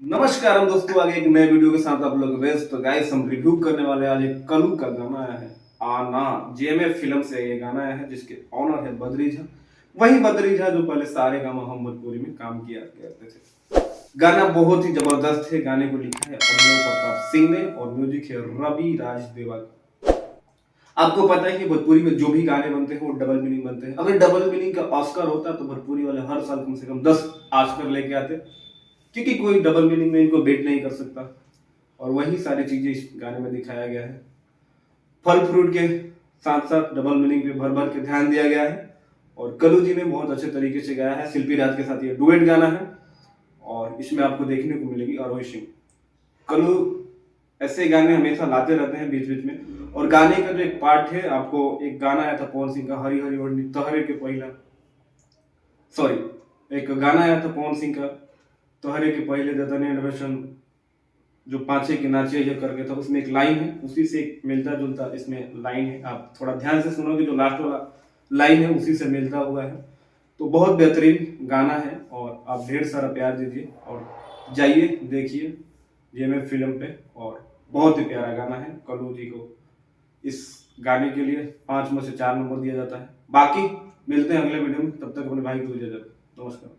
नमस्कार हम दोस्तों, आगे एक नए वीडियो के साथ आप लोग व्यस्त। तो गाइस हम रिव्यू करने वाले आज एक कलू का गाना आया है। आना जेएमएफ फिल्म से ये गाना आया है, जिसके ऑनर है बद्री झा। वही बद्री झा जो पहले सारे गामा हम भोजपुरी में काम किया करते थे। गाना बहुत ही जबरदस्त है। गाने को लिखा है अभिनव प्रताप सिंह ने और म्यूजिक है रवि राज देवा का। आपको पता है कि भोजपुरी में जो भी गाने बनते हैं वो डबल मीनिंग बनते हैं। अगर डबल मीनिंग का ऑस्कर होता तो भोजपुरी वाले हर साल कम से कम 10 ऑस्कर लेके आते, क्योंकि कोई डबल मीनिंग में इनको बेट नहीं कर सकता। और वही सारी चीजें इस गाने में दिखाया गया है। फल फ्रूट के साथ साथ डबल मीनिंग पे भर भर के ध्यान दिया गया है। और कलू जी ने बहुत अच्छे तरीके से गाया है। शिल्पी राज के साथ ये डुएट गाना है और इसमें आपको देखने को मिलेगी अरोही सिंह। कलू ऐसे गाने हमेशा लाते रहते हैं बीच बीच में। और गाने का जो एक पार्ट है, आपको एक गाना आया था पवन सिंह का, हरी हरी ओढ़नी तहरे के पहला, सॉरी, एक गाना आया था पवन सिंह का, तोहरे के पहले दतने इनोवेशन जो पांचे के नाचे ये करके था, उसमें एक लाइन है, उसी से एक मिलता जुलता इसमें लाइन है। आप थोड़ा ध्यान से सुनोगे, जो लास्ट वाला लाइन है उसी से मिलता हुआ है। तो बहुत बेहतरीन गाना है और आप ढेर सारा प्यार दीजिए और जाइए देखिए जेएमएफ फिल्म पे। और बहुत ही प्यारा गाना है। कलू जी को इस गाने के लिए 5 में से 4 नंबर दिया जाता है। बाकी मिलते हैं अगले वीडियो में, तब तक अपने भाई को इजाजत। नमस्कार।